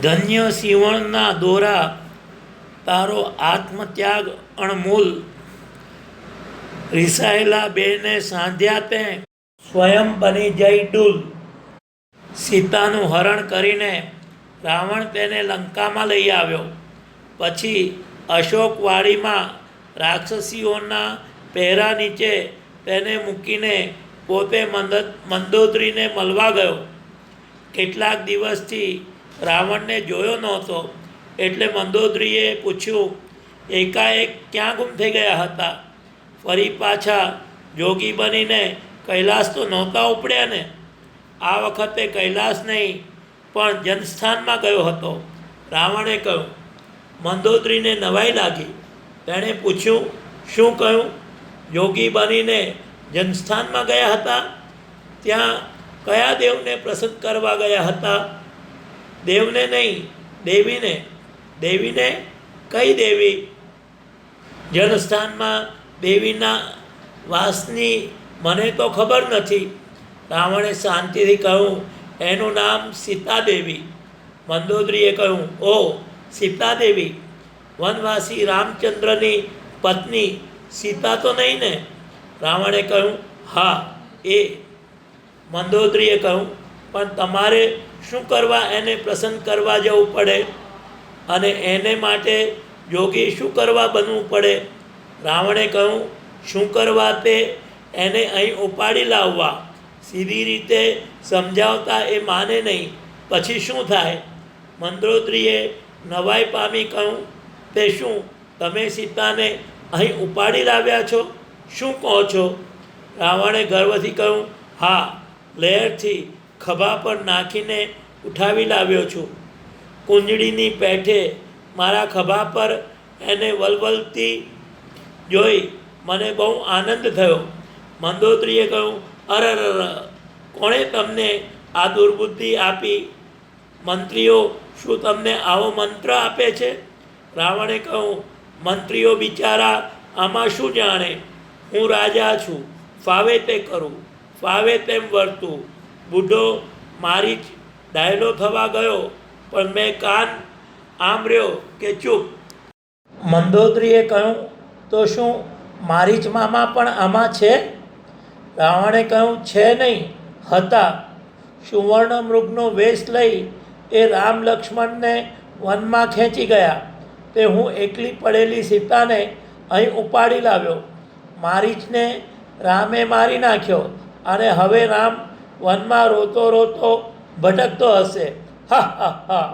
ધન્ય સિંવણના દોરા, તારો આત્મત્યાગ અણમૂલ. રિસાયેલા બેને સાંધ્યા તે, સ્વયં બની જઈ ડૂલ. સીતાનું હરણ કરીને રાવણ તેને લંકામાં લઈ આવ્યો. પછી અશોકવાડીમાં રાક્ષસીઓના પહેરા નીચે તેને મૂકીને પોતે મંદોદરીને મળવા ગયો. કેટલાક દિવસથી રાવણને જોયો નહોતો, એટલે મંદોદરીએ પૂછ્યું, એકાએક ક્યાં ગુમ થઈ ગયા હતા? ફરી પાછા જોગી બનીને કૈલાસ તો નહોતા ઉપડ્યા ને? આ વખતે કૈલાસ નહીં પણ જનસ્થાનમાં ગયો હતો. રાવણે કહ્યું. મંદોદરીને નવાઈ લાગી. તેણે પૂછ્યું, શું કહ્યું? જોગી બનીને જનસ્થાનમાં ગયા હતા? ત્યાં કયા દેવને પ્રસન્ન કરવા ગયા હતા? દેવને નહીં, દેવીને. દેવીને? કઈ દેવી? જનસ્થાનમાં દેવીના વાસની મને તો ખબર નથી. રાવણે શાંતિથી કહ્યું, એનું નામ સીતાદેવી. મંદોદરીએ કહ્યું, ઓ સીતાદેવી, વનવાસી રામચંદ્રની પત્ની સીતા તો નહીં ને? રાવણે કહ્યું, હા એ. મંદોદરીએ કહ્યું, પણ તમારે શું કરવા એને પ્રસન્ન કરવા જવું પડે? અને એને માટે જોગી શું કરવા બનવું પડે? રાવણે કહ્યું, શું કરવા તે એને અહીં ઉપાડી લાવવા. સીધી રીતે સમજાવતા એ માને નહીં, પછી શું થાય? મંદોદરીએ નવાઈ પામી કહ્યું, તે શું તમે સીતાને અહીં ઉપાડી લાવ્યા છો? શું કહો છો? રાવણે ગર્વથી કહ્યું, હા, લહેરથી ખભા પર નાખીને ઉઠાવી લાવ્યો છું. કુંજળીની પેઠે મારા ખભા પર એને વલવલતી જોઈ મને બહુ આનંદ થયો. મંદોદરીએ કહ્યું, અરર, કોણે તમને આ દુર્બુદ્ધિ આપી? મંત્રીઓ શું તમને આવો મંત્ર આપે છે? રાવણે કહ્યું, મંત્રીઓ બિચારા આમાં શું જાણે? હું રાજા છું, ફાવે તે કરું, ફાવે તેમ વર્તું. બુઢો મારી જ ડાયલો થવા ગયો, પણ મેં કાન આંબળ્યો કે ચૂપ. મંદોદરીએ કહ્યું, તો શું મારીચ મામા પણ આમાં છે? રાવણે કહ્યું, છે નહીં, હતા. સુવર્ણ મૃગનો વેશ લઈ એ રામ લક્ષ્મણને વનમાં ખેંચી ગયા. તે હું એકલી પડેલી સીતાને અહીં ઉપાડી લાવ્યો. મારીચને રામે મારી નાખ્યો, અને હવે રામ વનમાં રોતો રોતો ભટકતો હશે. હા હા હા.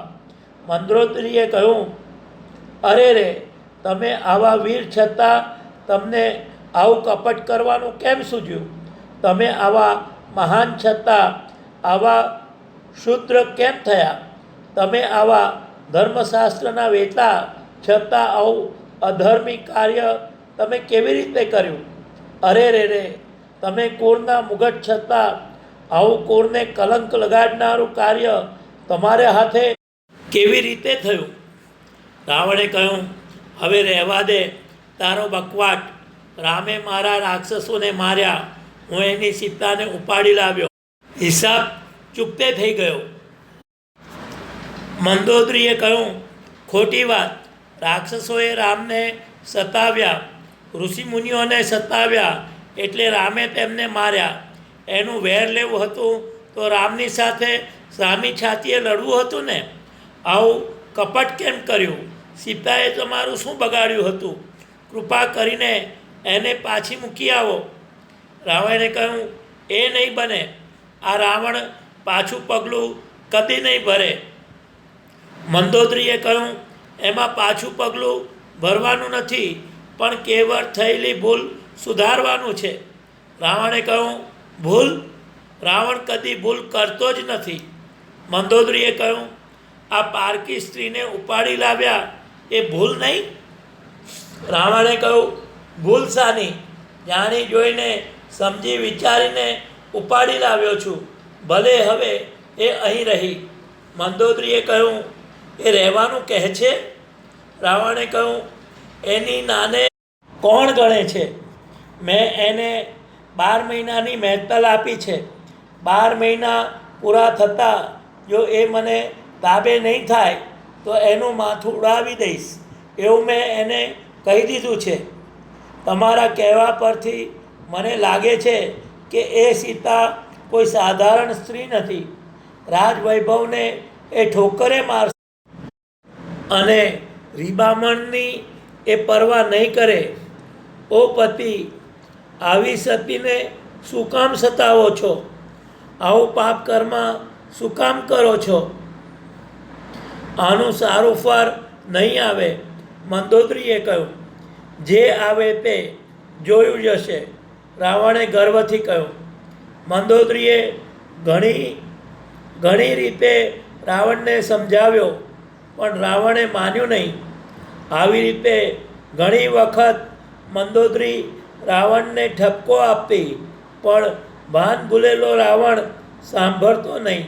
મંદોદરીએ કહ્યું, અરે રે, તમે આવા વીર છતાં તમને આવું કપટ કરવાનું કેમ સૂઝ્યું? તમે આવા મહાન છતાં આવા શૂદ્ર કેમ થયા? તમે આવા ધર્મશાસ્ત્રના વેતા છતાં આવું અધર્મી કાર્ય તમે કેવી રીતે કર્યું? અરે રે રે, તમે કુળના મુગટ છતાં આવું કુળને કલંક લગાડનારું કાર્ય તમારે હાથે કેવી રીતે થયું? રાવણે કહ્યું, હવે રહેવા દે તારો બકવાટ. રામે મારા રાક્ષસોને માર્યા, હું એની સીતાને ઉપાડી લાવ્યો, હિસાબ ચૂકતે થઈ ગયો. મંદોદરીએ કહ્યું, ખોટી વાત. રાક્ષસોએ રામને સતાવ્યા, ઋષિમુનિઓને સતાવ્યા, એટલે રામે તેમને માર્યા. એનું વેર લેવું હતું તો રામની સાથે સામી છાતીએ લડવું હતું ને? આવું કપટ કેમ કર્યું? સીતાએ તમારું શું બગાડ્યું હતું? કૃપા કરીને એને પાછી મૂકી આવો. રાવણે કહ્યું, એ નહીં બને. આ રાવણ પાછું પગલું કદી નહીં ભરે. મંદોદરીએ કહ્યું, એમાં પાછું પગલું ભરવાનું નથી, પણ કેવળ થયેલી ભૂલ સુધારવાનું છે. રાવણે કહ્યું, ભૂલ? રાવણ કદી ભૂલ કરતો જ નથી. મંદોદરીએ કહ્યું, આ પારકી સ્ત્રીને ઉપાડી લાવ્યા એ ભૂલ નહીં? રાવણે કહ્યું, ભૂલ શાની? જાણી જોઈને સમજી વિચારીને ઉપાડી લાવ્યો છું. ભલે હવે એ અહીં રહી. મંદોદરીએ કહ્યું, એ રહેવાનું કહે છે? રાવણે કહ્યું, એની નાને કોણ ગણે છે? મેં એને 12 મહિનાની મહેતલ આપી છે. 12 મહિના પૂરા થતાં જો એ મને તાબે નહીં થાય તો એનું માથું ઉડાવી દઈશ એવું મેં એને કહી દીધું છે. તમારા કહેવા પરથી મને લાગે છે કે એ સીતા કોઈ સાધારણ સ્ત્રી નથી. રાજવૈભવને એ ઠોકરે મારશે અને રીબામણની એ પરવા નહીં કરે. ઓ પતિ, આવી સતીને શું કામ સતાવો છો? આવું પાપ કર્મ શું કામ કરો છો? આનું સારું ફળ નહીં આવે. મંદોદરીએ કહ્યું, જે આવે તે જોયું જશે. રાવણે ગર્વથી કહ્યું. મંદોદરીએ ઘણી રીતે રાવણને સમજાવ્યો, પણ રાવણે માન્યું નહીં. આવી રીતે ઘણી વખત મંદોદરી રાવણને ઠપકો આપતી, પણ ભાન ભૂલેલો રાવણ સાંભળતો નહીં.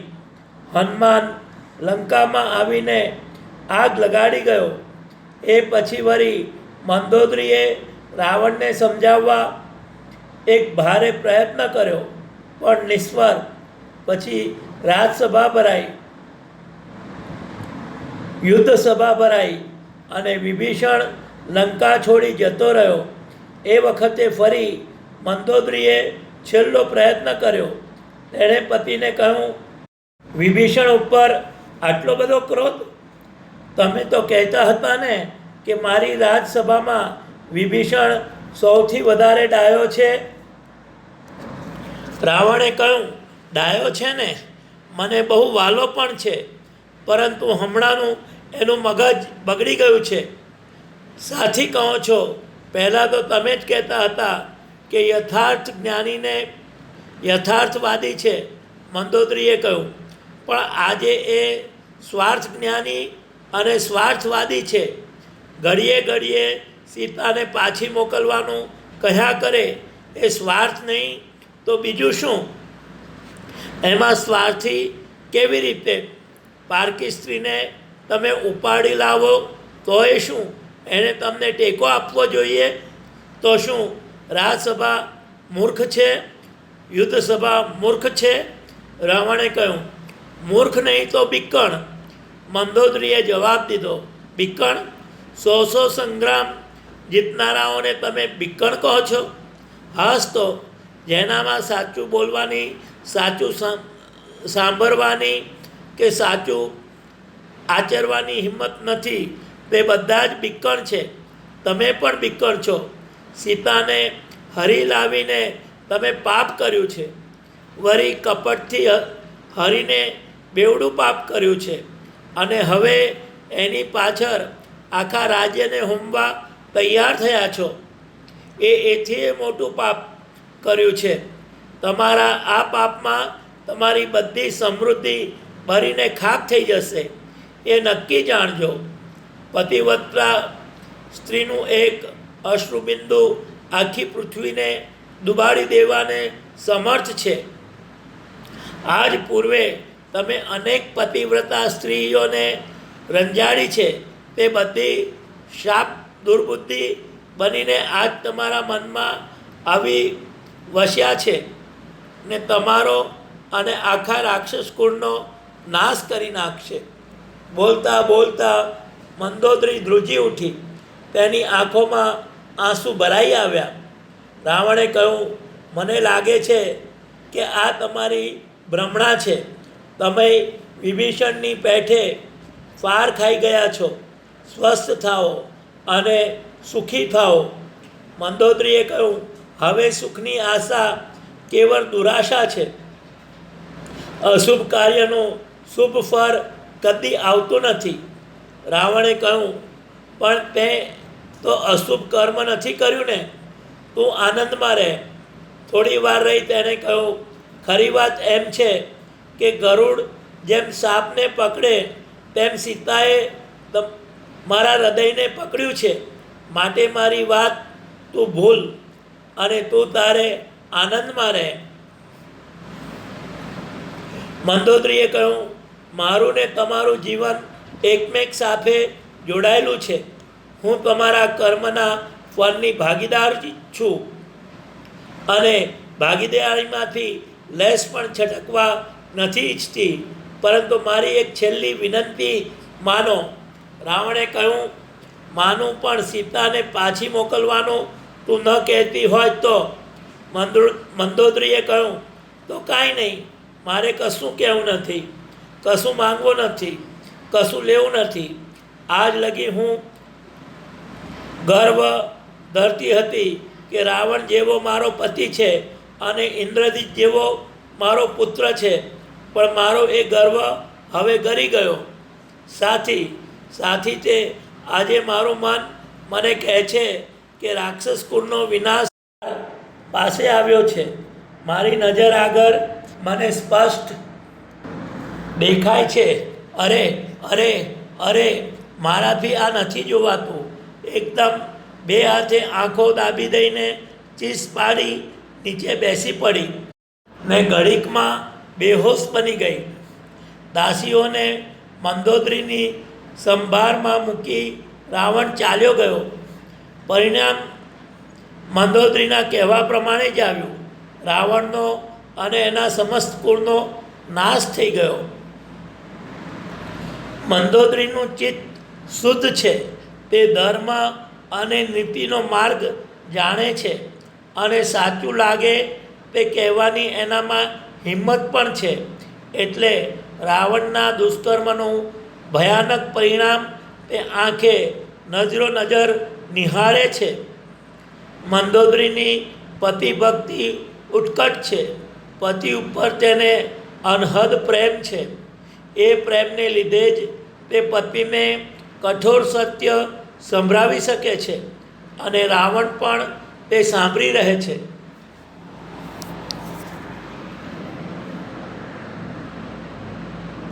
હનુમાન લંકામાં આવીને આગ લગાડી ગયો. એ પછી વળી મંદોદરીએ રાવણને સમજાવવા એક ભારે પ્રયત્ન કર્યો, પણ નિષ્ફળ. પછી રાજસભા ભરાઈ, યુદ્ધ સભા ભરાઈ અને વિભીષણ લંકા છોડી જતો રહ્યો. એ વખતે ફરી મંદોદરીએ છેલ્લો પ્રયત્ન કર્યો. તેણે પતિને કહ્યું, વિભીષણ ઉપર આટલો બધો ક્રોધ? તમે તો કહેતા હતા ને કે મારી રાજસભામાં વિભીષણ સૌથી વધારે ડાયો છે. રાવણે કહ્યું, ડાયો છે ને, મને બહુ વાલો પણ છે, પરંતુ હમણાંનું એનું મગજ બગડી ગયું છે. સાથી કહો છો. પહેલાં તો તમે જ કહેતા હતા કે યથાર્થ જ્ઞાનીને યથાર્થવાદી છે. મંદોદરીએ કહ્યું, પણ આજે એ સ્વાર્થ જ્ઞાની અને સ્વાર્થવાદી છે. ઘડીએ ઘડીએ સીતાને પાછી મોકલવાનું કહ્યા કરે. એ સ્વાર્થ નહીં તો બીજું શું? એમાં સ્વાર્થી કેવી રીતે? પારકી સ્ત્રીને તમે ઉપાડી લાવો તો એ શું? એને તમને ટેકો આપવો જોઈએ તો શું? રાજસભા મૂર્ખ છે? યુદ્ધ સભા મૂર્ખ છે? રાવણે કહ્યું, મૂર્ખ નહીં તો બિક્કણ. મંદોદરીએ જવાબ દીધો, બિક્કણ? 100 સંગ્રામ જીતનારાઓને તમે બિક્કણ કહો છો? હાસ તો, જેનામાં સાચું બોલવાની, સાચું સાંભળવાની કે સાચું આચરવાની હિંમત નથી, તે બધા જ બિક્કણ છે. તમે પણ બિક્કણ છો. સીતાને હરી લાવીને તમે પાપ કર્યું છે. વળી કપટથી હરીને બેવડું પાપ કર્યું છે. અને હવે એની પાછળ આખા રાજ્યને હોમવા તૈયાર થયા છો. એથી મોટું પાપ કર્યું છે. તમારા આ પાપમાં તમારી બધી સમૃદ્ધિ ભરીને ખાક થઈ જશે, એ નક્કી જાણજો. પતિવ્રતા સ્ત્રીનું એક અશ્રુબિંદુ આખી પૃથ્વીને ડૂબાડી દેવાને સમર્થ છે. આજ પૂર્વે તમે અનેક પતિવ્રતા સ્ત્રીઓને રંજાડી છે. તે બધી શાપ દુર્બુદ્ધિ બનીને આજ તમારા મનમાં આવી વસ્યા છે ને તમારો અને આખા રાક્ષસ કુળનો નાશ કરી નાખશે. બોલતા બોલતા મંદોદરી ધ્રુજી ઉઠી. તેની આંખોમાં આંસુ ભરાઈ આવ્યા. રાવણે કહ્યું, મને લાગે છે કે આ તમારી ભ્રમણા છે. તમે વિભીષણની પેઠે ફાર ખાઈ ગયા છો. સ્વસ્થ થાઓ અને સુખી થાઓ. મંદોદરીએ કહ્યું, હવે સુખની આશા કેવળ દુરાશા છે. અશુભ કાર્યનું શુભ ફળ કદી આવતું નથી. રાવણે કહ્યું, પણ તે તો અશુભ કર્મ નથી કર્યું ને. તું આનંદમાં રહે. થોડી વાર રહી તેણે કહ્યું, ખરી વાત એમ છે કે ગરુડ જેમ સાપને પકડે તેમ સીતાએ મારા હૃદયને પકડ્યું છે. માટે મારી વાત તું ભૂલ અને તું તારે આનંદમાં રહે. મંદોદરીએ કહ્યું, મારું ને તમારું જીવન એકમેક સાથે જોડાયેલું છે. હું તમારા કર્મના ફળની ભાગીદાર છું અને ભાગીદારીમાંથી લેશ પણ છટકવા નથી ઈચ્છતી. પરંતુ મારી એક છેલ્લી વિનંતી માનો. રાવણે કહ્યું, માનું, પણ સીતાને પાછી મોકલવાનું તું ન કહેતી હોય તો. મંદોદરીએ કહ્યું, તો કાંઈ નહીં, મારે કશું કહેવું નથી, કશું માંગવું નથી, કશું લેવું નથી. આજ લગી હું ગર્વ ધરતી હતી કે રાવણ જેવો મારો પતિ છે અને ઇન્દ્રજીત જેવો મારો પુત્ર છે, પણ મારો એ ગર્વ હવે ગરી ગયો. સાથી તે આજે મારું મન મને કહે છે કે રાક્ષસ કુળનો વિનાશ પાસે આવ્યો છે. મારી નજર આગળ મને સ્પષ્ટ દેખાય છે. અરે અરે અરે, મારાથી આ નથી જોવાતું. એકદમ બે હાથે આંખો દાબી દઈને ચીસ પાડી નીચે બેસી પડી ને ઘડીકમાં બેહોશ બની ગઈ. દાસીઓને મંદોદરીની સંભાળમાં મૂકી રાવણ ચાલ્યો ગયો. પરિણામ મંદોદરીના કહેવા પ્રમાણે જ આવ્યું. રાવણનો અને એના સમસ્ત કુળનો નાશ થઈ ગયો. મંદોદરીનું ચિત્ત શુદ્ધ છે. તે ધર્મ અને નીતિનો માર્ગ જાણે છે અને સાચું લાગે તે કહેવાની એનામાં હિંમત પણ છે. એટલે રાવણના દુષ્કર્મનું ભયાનક પરિણામ તે આંખે નજરો નજર નિહાળે છે. મંદોદરીની પતિ ભક્તિ ઉત્કટ છે. પતિ ઉપર તેને અનહદ પ્રેમ છે. એ પ્રેમને લીધે જ તે પતિને કઠોર સત્ય સંભળાવી શકે છે અને રાવણ પણ તે સાંભળી રહે છે.